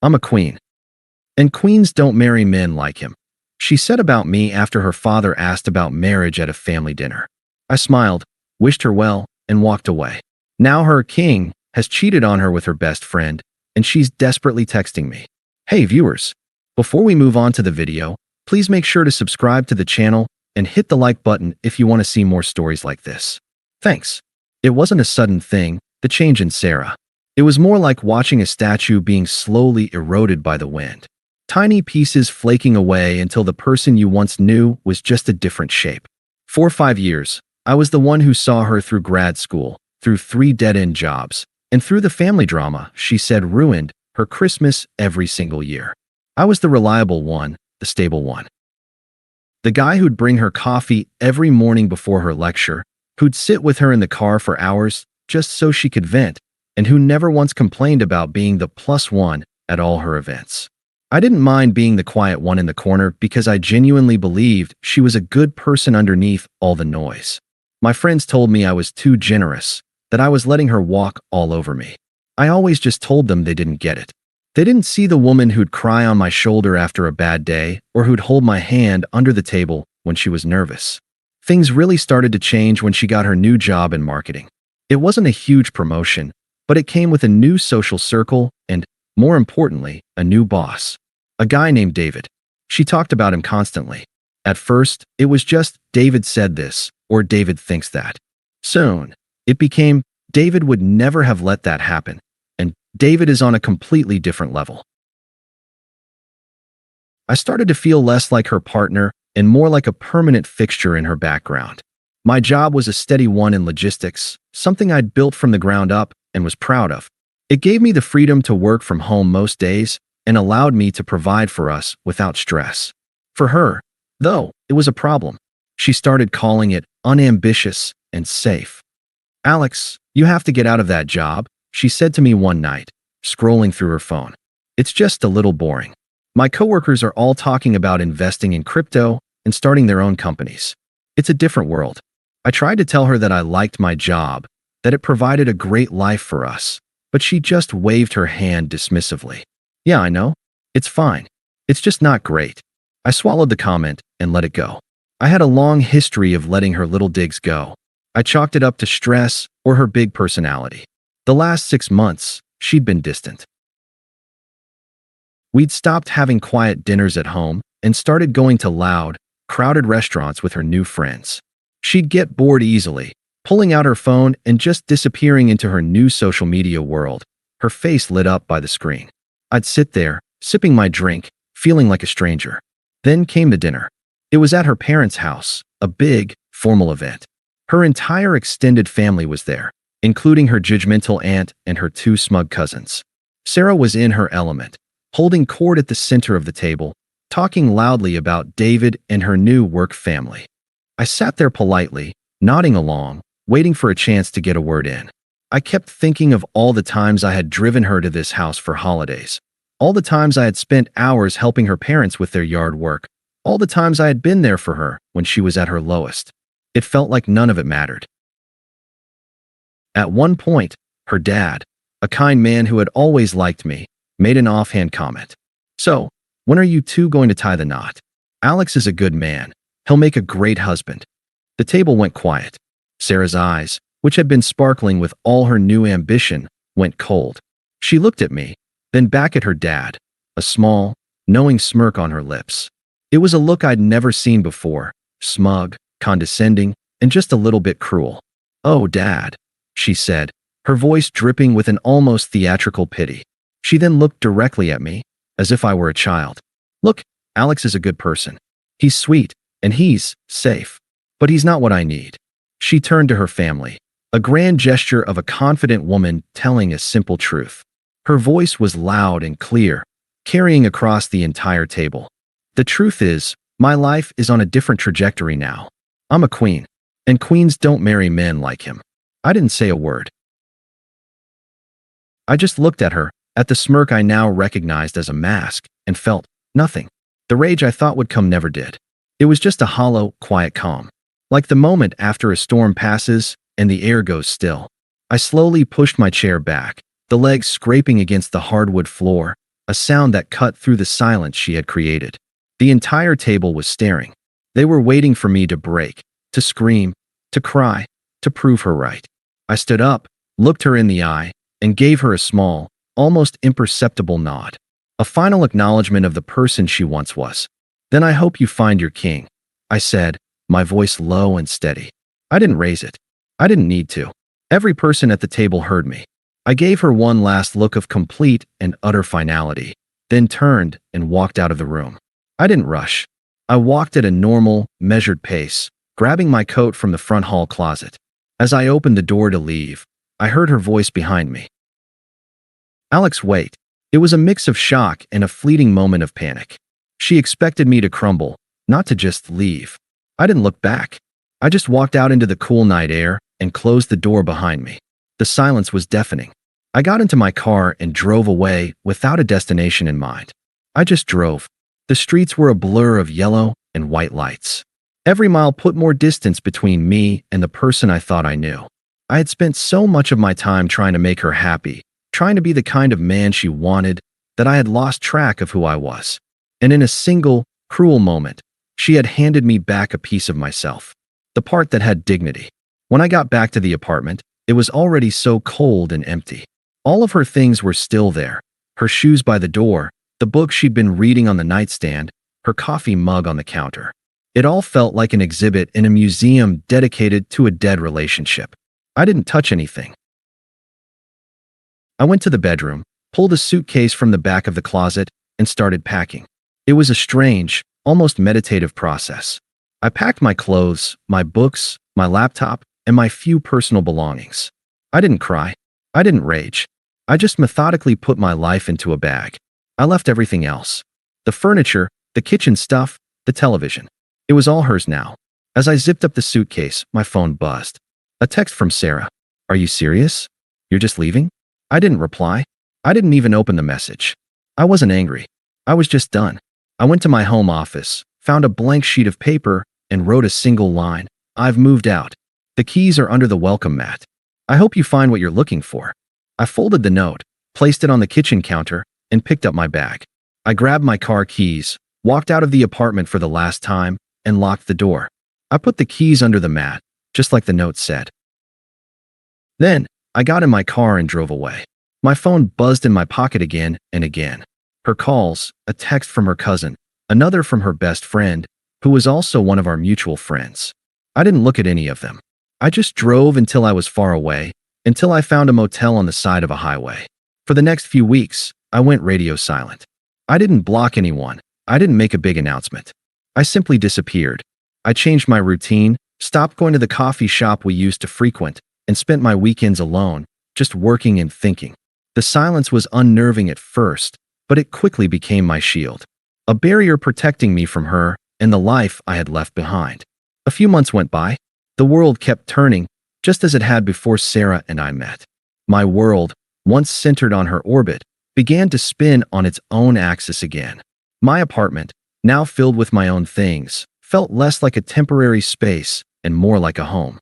I'm a queen. And queens don't marry men like him. She said about me after her father asked about marriage at a family dinner. I smiled, wished her well, and walked away. Now her king has cheated on her with her best friend, and she's desperately texting me. Hey viewers, before we move on to the video, please make sure to subscribe to the channel and hit the like button if you want to see more stories like this. Thanks. It wasn't a sudden thing, the change in Sarah. It was more like watching a statue being slowly eroded by the wind. Tiny pieces flaking away until the person you once knew was just a different shape. 4 or 5 years, I was the one who saw her through grad school, through 3 dead-end jobs, and through the family drama she said ruined her Christmas every single year. I was the reliable one, the stable one. The guy who'd bring her coffee every morning before her lecture, who'd sit with her in the car for hours just so she could vent, and who never once complained about being the +1 at all her events. I didn't mind being the quiet one in the corner because I genuinely believed she was a good person underneath all the noise. My friends told me I was too generous, that I was letting her walk all over me. I always just told them they didn't get it. They didn't see the woman who'd cry on my shoulder after a bad day or who'd hold my hand under the table when she was nervous. Things really started to change when she got her new job in marketing. It wasn't a huge promotion, but it came with a new social circle and, more importantly, a new boss. A guy named David. She talked about him constantly. At first, it was just, David said this, or David thinks that. Soon, it became, David would never have let that happen, and David is on a completely different level. I started to feel less like her partner and more like a permanent fixture in her background. My job was a steady one in logistics, something I'd built from the ground up and was proud of. It gave me the freedom to work from home most days and allowed me to provide for us without stress. For her, though, it was a problem. She started calling it unambitious and safe. Alex, you have to get out of that job, she said to me one night, scrolling through her phone. It's just a little boring. My coworkers are all talking about investing in crypto and starting their own companies. It's a different world. I tried to tell her that I liked my job, that it provided a great life for us, but she just waved her hand dismissively. Yeah, I know. It's fine. It's just not great. I swallowed the comment and let it go. I had a long history of letting her little digs go. I chalked it up to stress or her big personality. The last 6 months, she'd been distant. We'd stopped having quiet dinners at home and started going to loud, crowded restaurants with her new friends. She'd get bored easily, pulling out her phone and just disappearing into her new social media world, her face lit up by the screen. I'd sit there, sipping my drink, feeling like a stranger. Then came the dinner. It was at her parents' house, a big, formal event. Her entire extended family was there, including her judgmental aunt and her 2 smug cousins. Sarah was in her element, holding court at the center of the table, talking loudly about David and her new work family. I sat there politely, nodding along, waiting for a chance to get a word in. I kept thinking of all the times I had driven her to this house for holidays, all the times I had spent hours helping her parents with their yard work, all the times I had been there for her when she was at her lowest. It felt like none of it mattered. At one point, her dad, a kind man who had always liked me, made an offhand comment. So, when are you 2 going to tie the knot? Alex is a good man. He'll make a great husband. The table went quiet. Sarah's eyes, which had been sparkling with all her new ambition, went cold. She looked at me, then back at her dad, a small, knowing smirk on her lips. It was a look I'd never seen before, smug, condescending, and just a little bit cruel. Oh, Dad, she said, her voice dripping with an almost theatrical pity. She then looked directly at me, as if I were a child. Look, Alex is a good person. He's sweet, and he's safe. But he's not what I need. She turned to her family, a grand gesture of a confident woman telling a simple truth. Her voice was loud and clear, carrying across the entire table. The truth is, my life is on a different trajectory now. I'm a queen, and queens don't marry men like him. I didn't say a word. I just looked at her, at the smirk I now recognized as a mask, and felt nothing. The rage I thought would come never did. It was just a hollow, quiet calm. Like the moment after a storm passes and the air goes still. I slowly pushed my chair back, the legs scraping against the hardwood floor, a sound that cut through the silence she had created. The entire table was staring. They were waiting for me to break, to scream, to cry, to prove her right. I stood up, looked her in the eye, and gave her a small, almost imperceptible nod. A final acknowledgement of the person she once was. "Then I hope you find your king," I said, my voice low and steady. I didn't raise it. I didn't need to. Every person at the table heard me. I gave her one last look of complete and utter finality, then turned and walked out of the room. I didn't rush. I walked at a normal, measured pace, grabbing my coat from the front hall closet. As I opened the door to leave, I heard her voice behind me. "Alex, wait." It was a mix of shock and a fleeting moment of panic. She expected me to crumble, not to just leave. I didn't look back. I just walked out into the cool night air and closed the door behind me. The silence was deafening. I got into my car and drove away without a destination in mind. I just drove. The streets were a blur of yellow and white lights. Every mile put more distance between me and the person I thought I knew. I had spent so much of my time trying to make her happy, trying to be the kind of man she wanted, that I had lost track of who I was. And in a single, cruel moment, she had handed me back a piece of myself. The part that had dignity. When I got back to the apartment, it was already so cold and empty. All of her things were still there. Her shoes by the door, the book she'd been reading on the nightstand, her coffee mug on the counter. It all felt like an exhibit in a museum dedicated to a dead relationship. I didn't touch anything. I went to the bedroom, pulled a suitcase from the back of the closet, and started packing. It was a strange, almost meditative process. I packed my clothes, my books, my laptop, and my few personal belongings. I didn't cry. I didn't rage. I just methodically put my life into a bag. I left everything else. The furniture, the kitchen stuff, the television. It was all hers now. As I zipped up the suitcase, my phone buzzed. A text from Sarah. "Are you serious? You're just leaving?" I didn't reply. I didn't even open the message. I wasn't angry. I was just done. I went to my home office, found a blank sheet of paper, and wrote a single line. "I've moved out. The keys are under the welcome mat. I hope you find what you're looking for." I folded the note, placed it on the kitchen counter, and picked up my bag. I grabbed my car keys, walked out of the apartment for the last time, and locked the door. I put the keys under the mat, just like the note said. Then, I got in my car and drove away. My phone buzzed in my pocket again and again. Her calls, a text from her cousin, another from her best friend, who was also one of our mutual friends. I didn't look at any of them. I just drove until I was far away, until I found a motel on the side of a highway. For the next few weeks, I went radio silent. I didn't block anyone. I didn't make a big announcement. I simply disappeared. I changed my routine, stopped going to the coffee shop we used to frequent, and spent my weekends alone, just working and thinking. The silence was unnerving at first, but it quickly became my shield. A barrier protecting me from her and the life I had left behind. A few months went by. The world kept turning, just as it had before Sarah and I met. My world, once centered on her orbit, began to spin on its own axis again. My apartment, now filled with my own things, felt less like a temporary space and more like a home.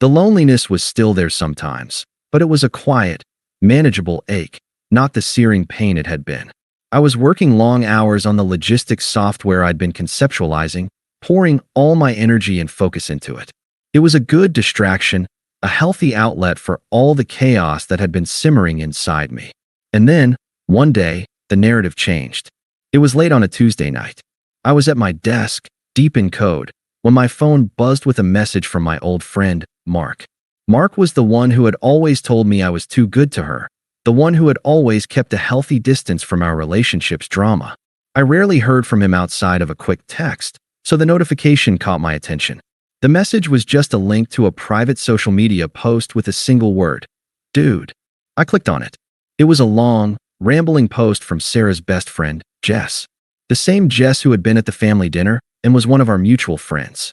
The loneliness was still there sometimes, but it was a quiet, manageable ache, not the searing pain it had been. I was working long hours on the logistics software I'd been conceptualizing, pouring all my energy and focus into it. It was a good distraction, a healthy outlet for all the chaos that had been simmering inside me. And then, one day, the narrative changed. It was late on a Tuesday night. I was at my desk, deep in code, when my phone buzzed with a message from my old friend, Mark. Mark was the one who had always told me I was too good to her, the one who had always kept a healthy distance from our relationship's drama. I rarely heard from him outside of a quick text, so the notification caught my attention. The message was just a link to a private social media post with a single word, "Dude." I clicked on it. It was a long, rambling post from Sarah's best friend, Jess. The same Jess who had been at the family dinner and was one of our mutual friends.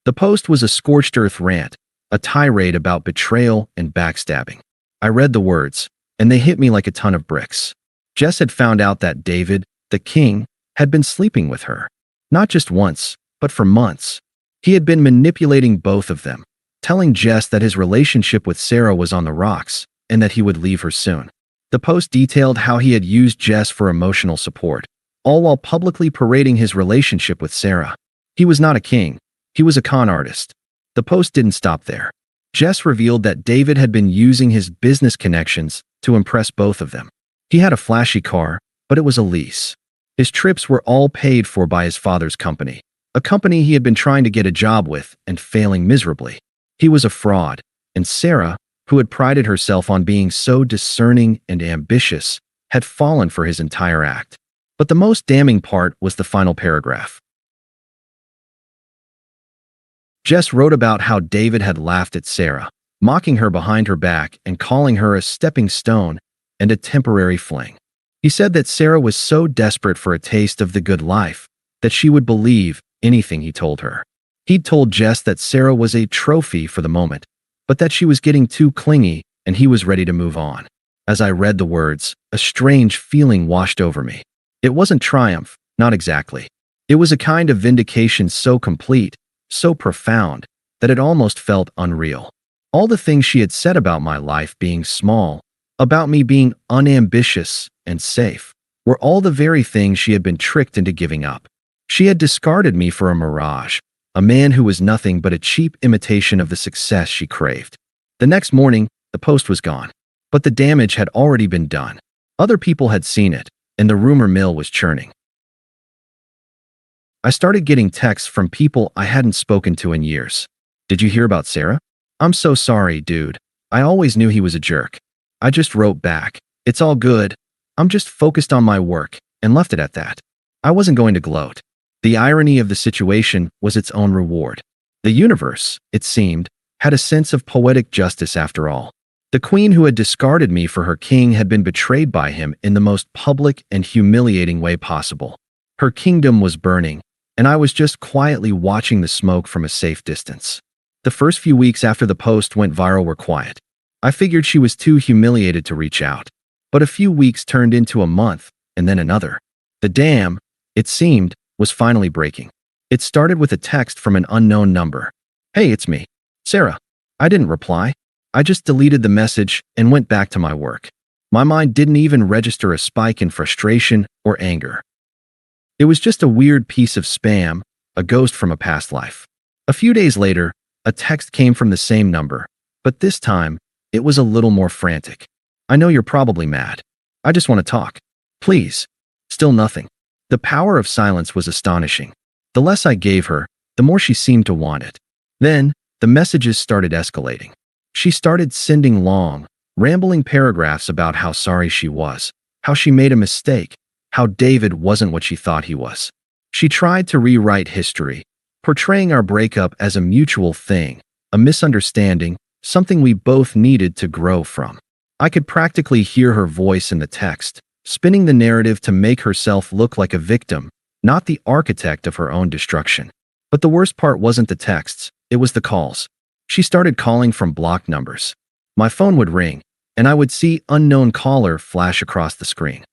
The post was a scorched earth rant, a tirade about betrayal and backstabbing. I read the words, and they hit me like a ton of bricks. Jess had found out that David, the king, had been sleeping with her. Not just once, but for months. He had been manipulating both of them, telling Jess that his relationship with Sarah was on the rocks, and that he would leave her soon. The post detailed how he had used Jess for emotional support, all while publicly parading his relationship with Sarah. He was not a king. He was a con artist. The post didn't stop there. Jess revealed that David had been using his business connections to impress both of them. He had a flashy car, but it was a lease. His trips were all paid for by his father's company, a company he had been trying to get a job with and failing miserably. He was a fraud, and Sarah, who had prided herself on being so discerning and ambitious, had fallen for his entire act. But the most damning part was the final paragraph. Jess wrote about how David had laughed at Sarah, mocking her behind her back and calling her a stepping stone and a temporary fling. He said that Sarah was so desperate for a taste of the good life that she would believe anything he told her. He'd told Jess that Sarah was a trophy for the moment, but that she was getting too clingy and he was ready to move on. As I read the words, a strange feeling washed over me. It wasn't triumph, not exactly. It was a kind of vindication so complete, so profound, that it almost felt unreal. All the things she had said about my life being small, about me being unambitious and safe, were all the very things she had been tricked into giving up. She had discarded me for a mirage, a man who was nothing but a cheap imitation of the success she craved. The next morning, the post was gone, but the damage had already been done. Other people had seen it, and the rumor mill was churning. I started getting texts from people I hadn't spoken to in years. "Did you hear about Sarah? I'm so sorry, dude. I always knew he was a jerk." I just wrote back, "It's all good. I'm just focused on my work," and left it at that. I wasn't going to gloat. The irony of the situation was its own reward. The universe, it seemed, had a sense of poetic justice after all. The queen who had discarded me for her king had been betrayed by him in the most public and humiliating way possible. Her kingdom was burning, and I was just quietly watching the smoke from a safe distance. The first few weeks after the post went viral were quiet. I figured she was too humiliated to reach out. But a few weeks turned into a month, and then another. The dam, it seemed, was finally breaking. It started with a text from an unknown number. "Hey, it's me, Sarah." I didn't reply. I just deleted the message and went back to my work. My mind didn't even register a spike in frustration or anger. It was just a weird piece of spam, a ghost from a past life. A few days later, a text came from the same number, but this time, it was a little more frantic. "I know you're probably mad. I just want to talk. Please." Still nothing. The power of silence was astonishing. The less I gave her, the more she seemed to want it. Then, the messages started escalating. She started sending long, rambling paragraphs about how sorry she was, how she made a mistake, how David wasn't what she thought he was. She tried to rewrite history, portraying our breakup as a mutual thing, a misunderstanding, something we both needed to grow from. I could practically hear her voice in the text, spinning the narrative to make herself look like a victim, not the architect of her own destruction. But the worst part wasn't the texts, it was the calls. She started calling from blocked numbers. My phone would ring, and I would see unknown caller flash across the screen.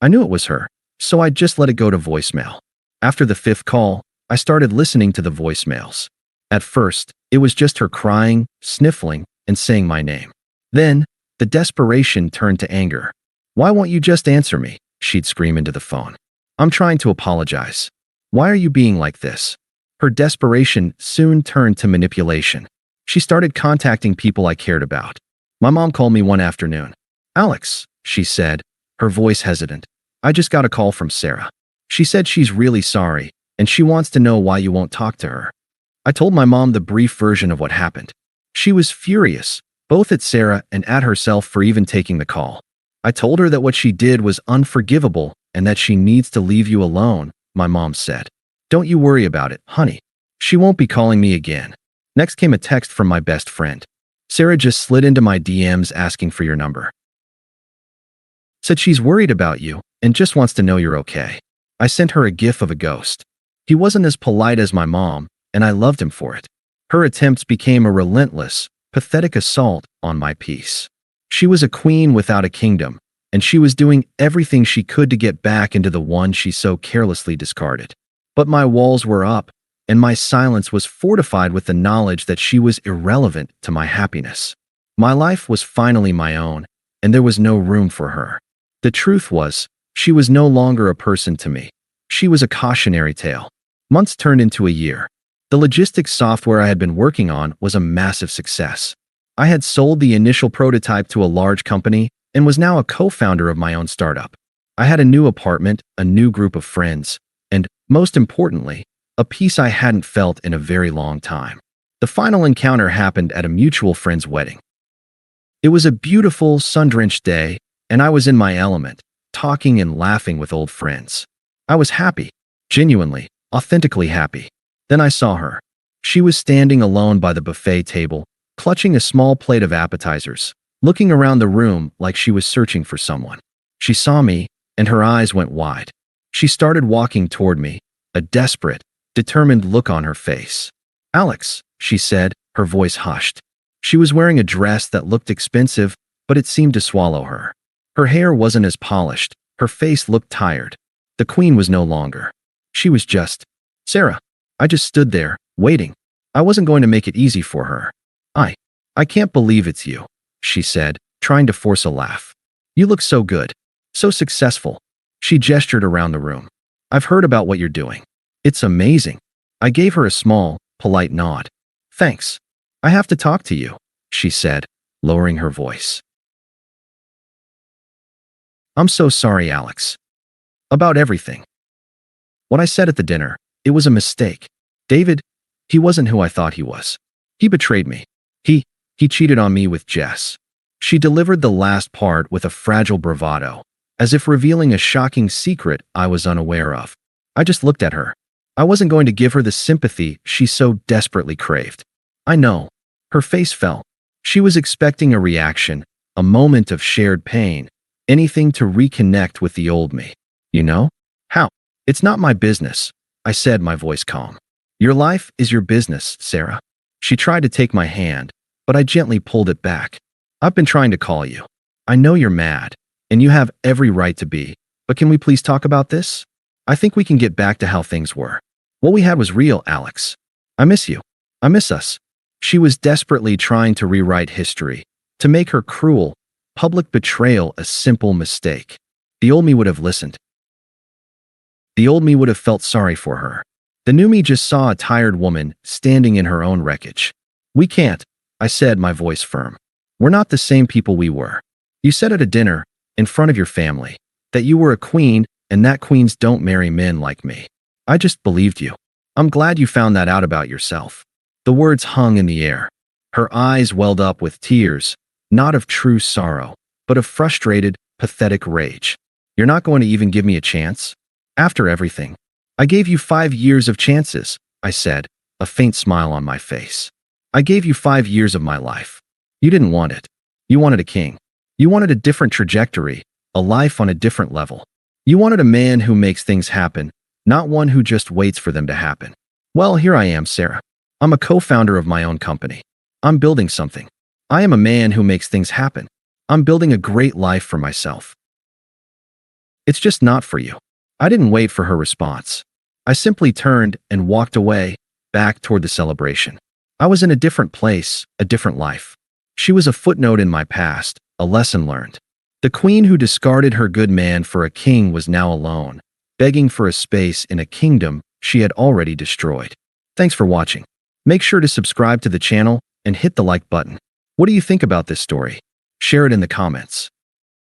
I knew it was her, so I just let it go to voicemail. After the fifth call, I started listening to the voicemails. At first, it was just her crying, sniffling, and saying my name. Then, the desperation turned to anger. "Why won't you just answer me?" she'd scream into the phone. "I'm trying to apologize. Why are you being like this?" Her desperation soon turned to manipulation. She started contacting people I cared about. My mom called me one afternoon. "Alex," she said, her voice hesitant, "I just got a call from Sarah. She said she's really sorry, and she wants to know why you won't talk to her." I told my mom the brief version of what happened. She was furious, both at Sarah and at herself for even taking the call. I told her that what she did was unforgivable and that she needs to leave you alone, my mom said. "Don't you worry about it, honey. She won't be calling me again." Next came a text from my best friend. "Sarah just slid into my DMs asking for your number. Said she's worried about you and just wants to know you're okay." I sent her a gif of a ghost. He wasn't as polite as my mom, and I loved him for it. Her attempts became a relentless, pathetic assault on my peace. She was a queen without a kingdom, and she was doing everything she could to get back into the one she so carelessly discarded. But my walls were up, and my silence was fortified with the knowledge that she was irrelevant to my happiness. My life was finally my own, and there was no room for her. The truth was, she was no longer a person to me. She was a cautionary tale. Months turned into a year. The logistics software I had been working on was a massive success. I had sold the initial prototype to a large company and was now a co-founder of my own startup. I had a new apartment, a new group of friends, and, most importantly, a peace I hadn't felt in a very long time. The final encounter happened at a mutual friend's wedding. It was a beautiful, sun-drenched day, and I was in my element, talking and laughing with old friends. I was happy, genuinely, authentically happy. Then I saw her. She was standing alone by the buffet table, clutching a small plate of appetizers, looking around the room like she was searching for someone. She saw me, and her eyes went wide. She started walking toward me, a desperate, determined look on her face. "Alex," she said, her voice hushed. She was wearing a dress that looked expensive, but it seemed to swallow her. Her hair wasn't as polished, her face looked tired. The queen was no longer. She was just Sarah. I just stood there, waiting. I wasn't going to make it easy for her. I can't believe it's you," she said, trying to force a laugh. "You look so good. So successful." She gestured around the room. "I've heard about what you're doing. It's amazing." I gave her a small, polite nod. "Thanks. I have to talk to you," she said, lowering her voice. "I'm so sorry, Alex. About everything. What I said at the dinner, it was a mistake. David, he wasn't who I thought he was. He betrayed me. He cheated on me with Jess." She delivered the last part with a fragile bravado, as if revealing a shocking secret I was unaware of. I just looked at her. I wasn't going to give her the sympathy she so desperately craved. I know. Her face fell. She was expecting a reaction, a moment of shared pain, anything to reconnect with the old me. "You know? How?" "It's not my business," I said, my voice calm. "Your life is your business, Sarah." She tried to take my hand, but I gently pulled it back. "I've been trying to call you. I know you're mad, and you have every right to be, but can we please talk about this? I think we can get back to how things were. What we had was real, Alex. I miss you. I miss us." She was desperately trying to rewrite history, to make her cruel, public betrayal a simple mistake. The old me would have listened. The old me would have felt sorry for her. The new me just saw a tired woman standing in her own wreckage. "We can't," I said, my voice firm. "We're not the same people we were. You said at a dinner, in front of your family, that you were a queen and that queens don't marry men like me. I just believed you. I'm glad you found that out about yourself." The words hung in the air. Her eyes welled up with tears, not of true sorrow, but of frustrated, pathetic rage. "You're not going to even give me a chance? After everything? I gave you 5 years of chances," I said, a faint smile on my face. "I gave you 5 years of my life. You didn't want it. You wanted a king. You wanted a different trajectory, a life on a different level. You wanted a man who makes things happen, not one who just waits for them to happen. Well, here I am, Sarah. I'm a co-founder of my own company. I'm building something. I am a man who makes things happen. I'm building a great life for myself. It's just not for you." I didn't wait for her response. I simply turned and walked away, back toward the celebration. I was in a different place, a different life. She was a footnote in my past, a lesson learned. The queen who discarded her good man for a king was now alone, begging for a space in a kingdom she had already destroyed. Thanks for watching. Make sure to subscribe to the channel and hit the like button. What do you think about this story? Share it in the comments.